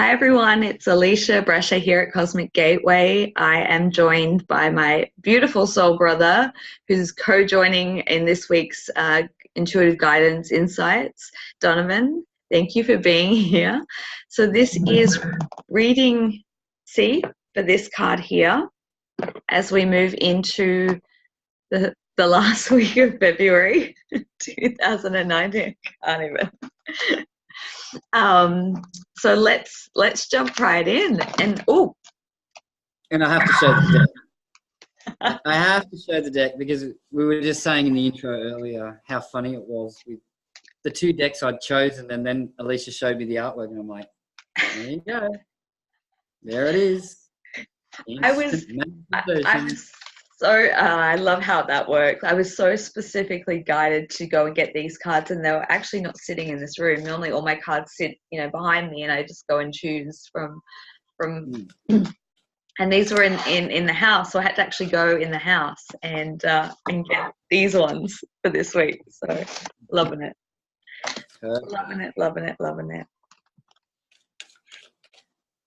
Hi everyone, it's Alisha Brescia here at Cosmic Gateway. I am joined by my beautiful soul brother who's co-joining in this week's Intuitive Guidance Insights, Donovan. Thank you for being here. So this is reading C for this card here as we move into the last week of February 2019. Can't even. So let's jump right in. And And I have to show the deck. I have to show the deck because we were just saying in the intro earlier how funny it was with the two decks I'd chosen, and then Alicia showed me the artwork, and I'm like, there you go. There it is. I was so I love how that works. I was so specifically guided to go and get these cards, and they were actually not sitting in this room. Normally all my cards sit, behind me, and I just go and choose from and these were in the house, so I had to actually go in the house and get these ones for this week. So loving it. Loving it.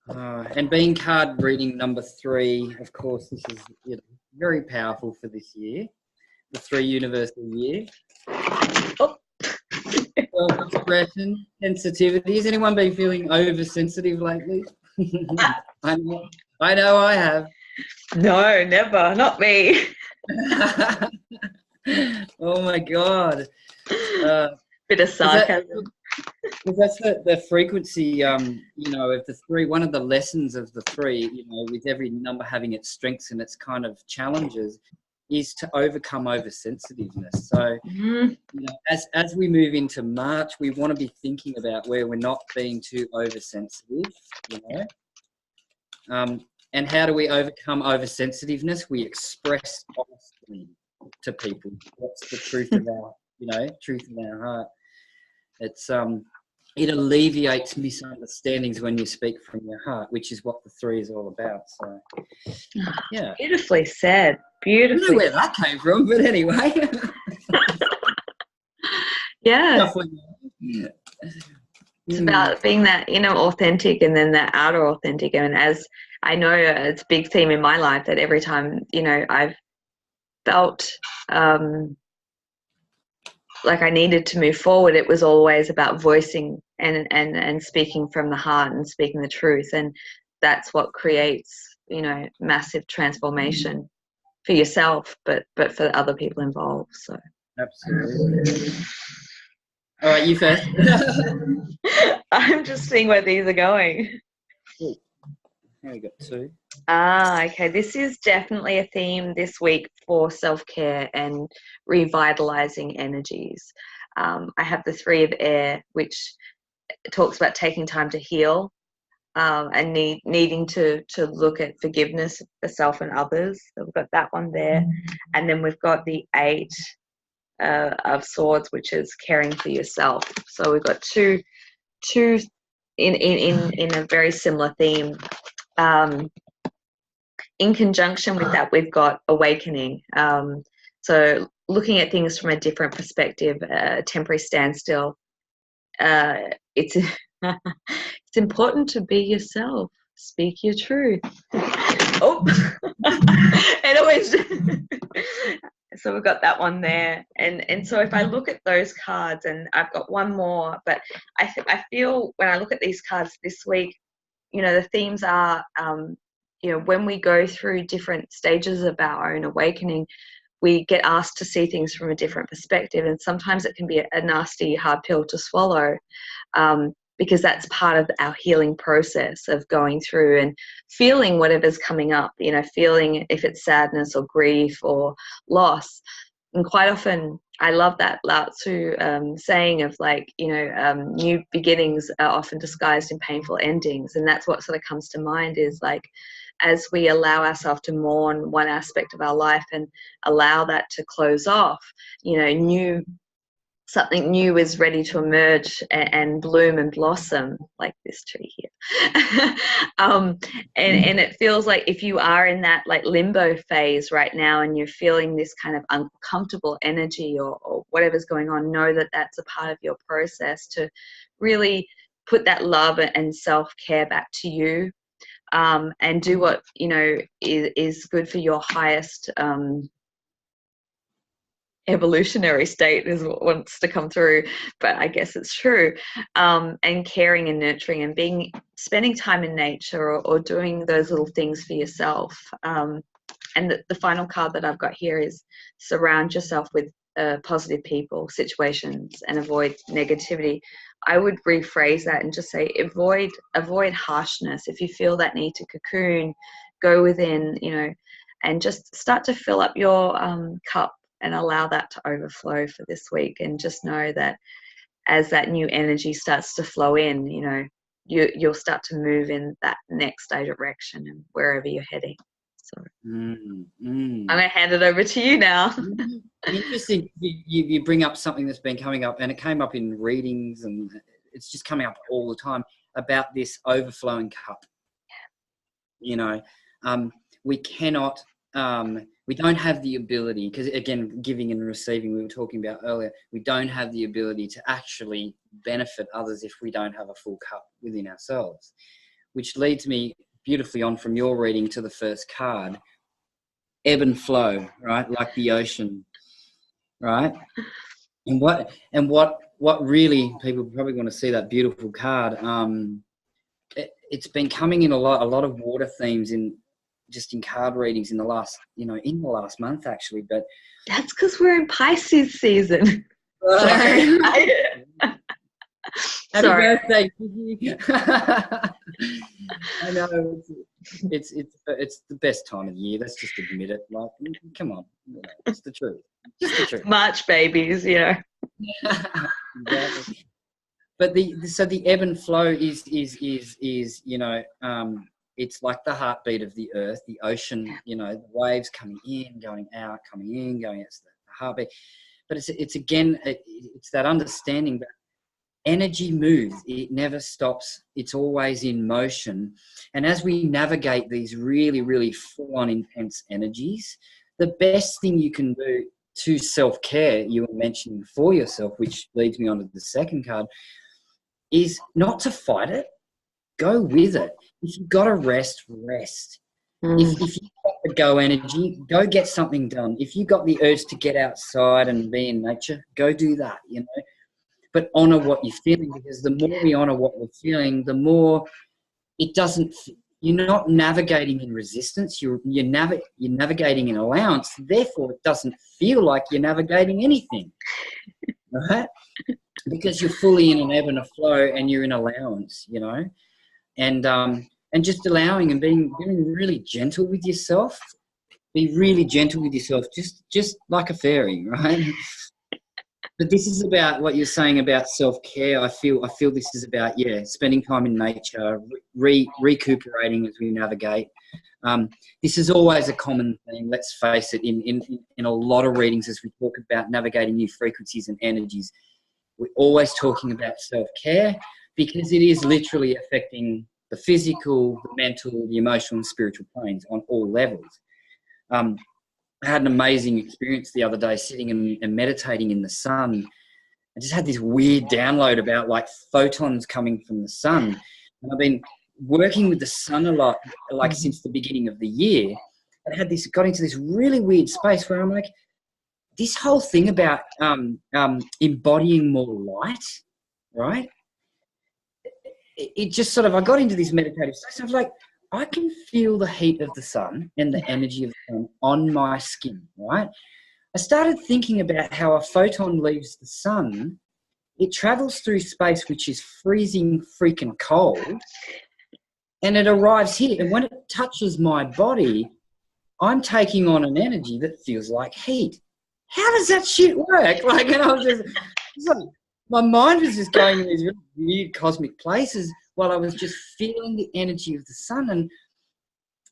And being card reading number 3, of course, this is very powerful for this year, the 3 universal year. Oh. Self-expression, sensitivity. Has anyone been feeling oversensitive lately? I know I have. No, never. Not me. Oh my God. Bit of sarcasm. That's the frequency, of the 3. One of the lessons of the 3, with every number having its strengths and its kind of challenges, is to overcome oversensitiveness. So, as we move into March, we want to be thinking about where we're not being too oversensitive, and how do we overcome oversensitiveness? We express honestly to people. What's the truth of truth in our heart? It's it alleviates misunderstandings when you speak from your heart, which is what the 3 is all about. So, yeah. Beautifully said. Beautifully. I don't know where that came from, but anyway. Yeah. It's about being that inner authentic and then that outer authentic. And as I know, it's a big theme in my life that every time, I've felt like I needed to move forward, it was always about voicing and speaking from the heart and speaking the truth. And that's what creates, massive transformation for yourself, but for the other people involved. So absolutely. All right, you first. I'm just seeing where these are going. Cool. Here we got 2. Okay. This is definitely a theme this week for self-care and revitalizing energies. I have the 3 of air, which talks about taking time to heal and needing to look at forgiveness for self and others. So we've got that one there. And then we've got the 8 of swords, which is caring for yourself. So we've got two in a very similar theme. In conjunction with that, we've got awakening. So looking at things from a different perspective, temporary standstill. It's it's important to be yourself. Speak your truth. Oh, it always. So we've got that one there, and so if I look at those cards, and I've got one more, but I feel when I look at these cards this week, the themes are, when we go through different stages of our own awakening, we get asked to see things from a different perspective, and sometimes it can be a nasty, hard pill to swallow. Because that's part of our healing process of going through and feeling whatever's coming up, feeling if it's sadness or grief or loss. And quite often, I love that Lao Tzu saying of new beginnings are often disguised in painful endings. And that's what sort of comes to mind is as we allow ourselves to mourn one aspect of our life and allow that to close off, something new is ready to emerge and bloom and blossom, like this tree here. And it feels like if you are in that limbo phase right now and you're feeling this kind of uncomfortable energy or whatever's going on, know that that's a part of your process to really put that love and self-care back to you, and do what, you know, is good for your highest evolutionary state, is what wants to come through, but I guess it's true. And caring and nurturing and spending time in nature, or doing those little things for yourself. And the final card that I've got here is surround yourself with positive people, situations, and avoid negativity. I would rephrase that and just say avoid harshness. If you feel that need to cocoon, go within, you know, and just start to fill up your cup and allow that to overflow for this week. And just know that as that new energy starts to flow in, you know, you'll start to move in that next direction and wherever you're heading. So I'm going to hand it over to you now. Interesting. You bring up something that's been coming up, and it came up in readings, and it's just coming up all the time, about this overflowing cup. You know, we cannot, we don't have the ability, because again, giving and receiving, we were talking about earlier, we don't have the ability to actually benefit others if we don't have a full cup within ourselves, which leads me beautifully on from your reading to the first card. Ebb and flow, right? Like the ocean, right? And what really, people probably want to see that beautiful card. It's been coming in a lot of water themes in card readings in the last month, actually. But that's because we're in Pisces season. Sorry. Happy birthday, Gigi. I know it's the best time of the year. Let's just admit it. Like, come on, it's the truth. Just the truth. March babies, you know. Exactly. But the ebb and flow is you know, it's like the heartbeat of the earth, the ocean. You know, the waves coming in, going out, coming in, going out. It's the heartbeat. But it's again, it's that understanding that energy moves. It never stops. It's always in motion. And as we navigate these really, really full-on intense energies, the best thing you can do to self-care, you were mentioning for yourself, which leads me on to the second card, is not to fight it. Go with it. If you've got to rest, rest. If you've got the go energy, go get something done. If you've got the urge to get outside and be in nature, go do that, you know. But honor what you're feeling, because the more we honor what we're feeling, the more it doesn't. You're not navigating in resistance. You're navigating in allowance. Therefore, it doesn't feel like you're navigating anything, right? Because you're fully in an ebb and a flow, and you're in allowance, you know, and just allowing and being really gentle with yourself. Be really gentle with yourself, just like a fairy, right? But this is about what you're saying about self-care. I feel this is about, spending time in nature, recuperating as we navigate. This is always a common theme, let's face it, in a lot of readings as we talk about navigating new frequencies and energies. We're always talking about self-care, because it is literally affecting the physical, the mental, the emotional and spiritual planes on all levels. I had an amazing experience the other day sitting and meditating in the sun. I just had this weird download about like photons coming from the sun. And I've been working with the sun a lot, like since the beginning of the year. And I got into this really weird space where I'm like, this whole thing about embodying more light, right? It just sort of, I got into this meditative space. I was like, I can feel the heat of the sun and the energy of the sun on my skin, right? I started thinking about how a photon leaves the sun. It travels through space, which is freezing freaking cold, and it arrives here. And when it touches my body, I'm taking on an energy that feels like heat. How does that shit work? Like, and I was just like, my mind was just going in these really weird cosmic places while I was just feeling the energy of the sun. And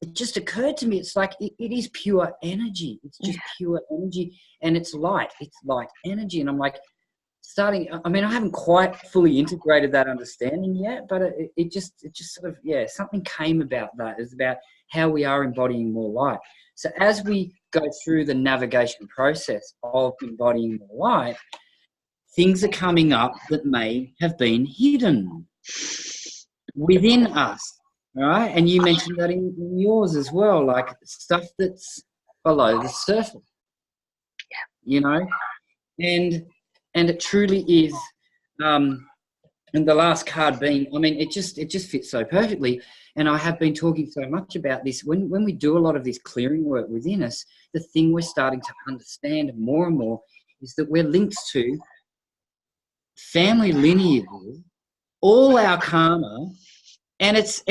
it just occurred to me, it's like it is pure energy. It's just pure energy, and it's light. It's light energy. And I'm like I haven't quite fully integrated that understanding yet, but it just sort of, something came about that. It's about how we are embodying more light. So as we go through the navigation process of embodying more light, things are coming up that may have been hidden, within us, right? And you mentioned that in yours as well, like stuff that's below the surface, you know, and it truly is. And the last card being, I mean, it just fits so perfectly. And I have been talking so much about this. When we do a lot of this clearing work within us, the thing we're starting to understand more and more is that we're linked to family lineages, all our karma, and it's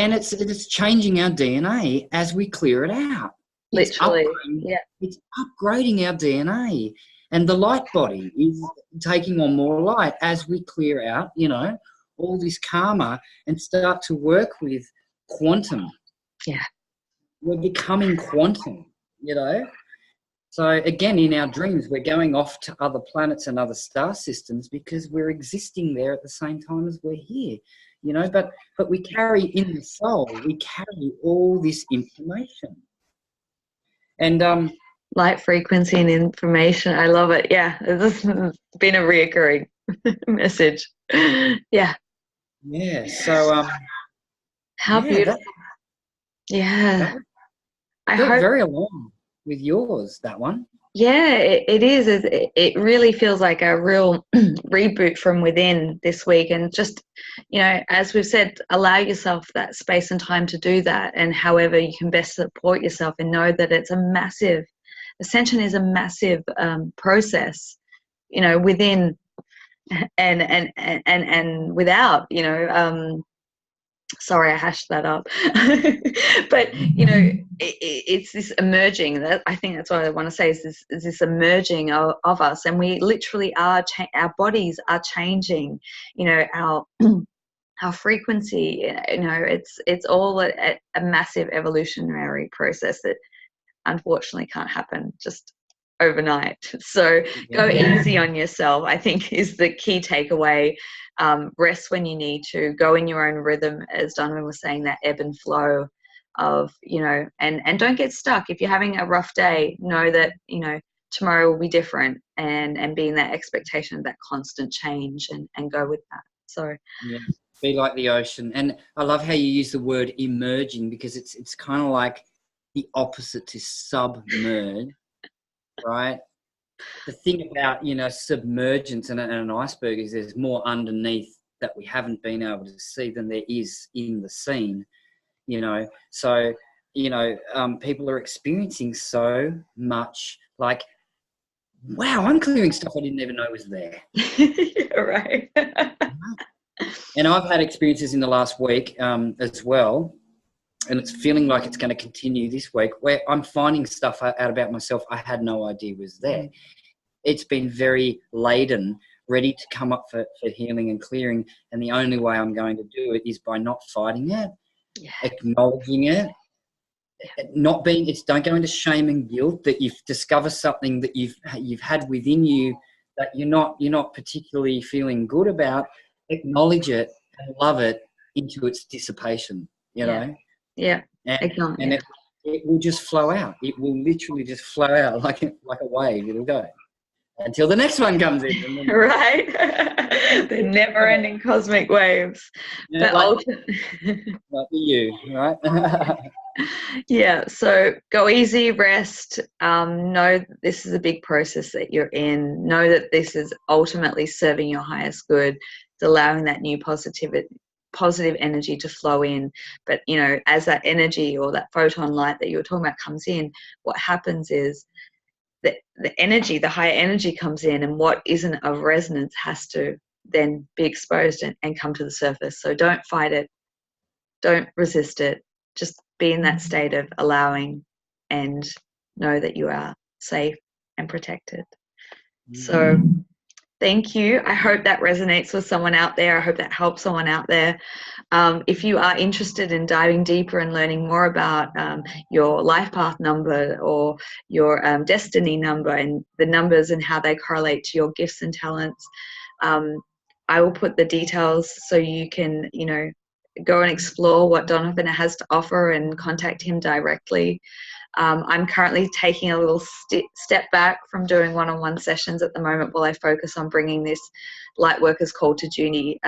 changing our DNA as we clear it out. Literally, yeah. It's upgrading our DNA, and the light body is taking on more light as we clear out, you know, all this karma and start to work with quantum. Yeah. We're becoming quantum, you know. So again, in our dreams, we're going off to other planets and other star systems because we're existing there at the same time as we're here, you know. But we carry in the soul, we carry all this information. And light frequency and information. I love it. Yeah, this has been a reoccurring message. Yeah. Yeah. So how beautiful. Yeah. I hope very along with yours, that one. Yeah, it is. It really feels like a real reboot from within this week. And just, you know, as we've said, allow yourself that space and time to do that. And however you can best support yourself, and know that it's a massive, ascension is a massive process, you know, within and without, you know. Sorry, I hashed that up. But, you know, it's this emerging, that I think that's what I want to say, is this emerging of us. And we literally are, our bodies are changing, you know, our frequency, you know, it's all a massive evolutionary process that unfortunately can't happen just overnight. So go easy on yourself, I think, is the key takeaway. Rest when you need to, go in your own rhythm, as Donovan was saying, that ebb and flow of, you know, and don't get stuck. If you're having a rough day, know that, you know, tomorrow will be different, and be in that expectation of that constant change, and go with that. So yeah, be like the ocean. And I love how you use the word emerging, because it's kind of like the opposite to submerge, right? The thing about, you know, submergence and an iceberg is there's more underneath that we haven't been able to see than there is in the scene, you know. So, you know, people are experiencing so much, like, wow, I'm clearing stuff I didn't even know was there. Yeah, right. And I've had experiences in the last week as well, and it's feeling like it's going to continue this week, where I'm finding stuff out about myself I had no idea was there. It's been very laden, ready to come up for healing and clearing. And the only way I'm going to do it is by not fighting it, acknowledging it, not being, don't go into shame and guilt that you've discovered something that you've had within you that you're not particularly feeling good about. Acknowledge it and love it into its dissipation, you know? Yeah. And it will just flow out. It will literally just flow out like a wave. It'll go until the next one comes in. Right. The never-ending cosmic waves. Yeah, but like you, right? Yeah, so go easy, rest. Know that this is a big process that you're in. Know that this is ultimately serving your highest good. It's allowing that new positive energy to flow in. But, you know, as that energy or that photon light that you were talking about comes in, what happens is the energy, the higher energy comes in, and what isn't of resonance has to then be exposed and come to the surface. So don't fight it. Don't resist it. Just be in that state of allowing, and know that you are safe and protected. So thank you. I hope that resonates with someone out there. I hope that helps someone out there. If you are interested in diving deeper and learning more about your life path number or your destiny number, and the numbers and how they correlate to your gifts and talents, I will put the details so you can, you know, go and explore what Donovan has to offer and contact him directly. I'm currently taking a little step back from doing one-on-one sessions at the moment while I focus on bringing this Lightworkers Call to Junie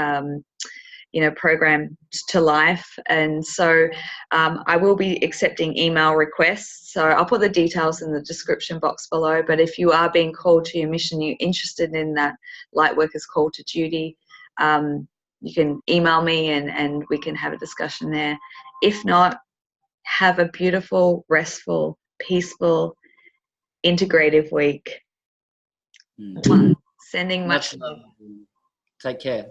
programmed to life. And so I will be accepting email requests. So I'll put the details in the description box below. But if you are being called to your mission, you're interested in that light worker's call to duty, you can email me and we can have a discussion there. If not, have a beautiful, restful, peaceful, integrative week. Sending much love. Take care.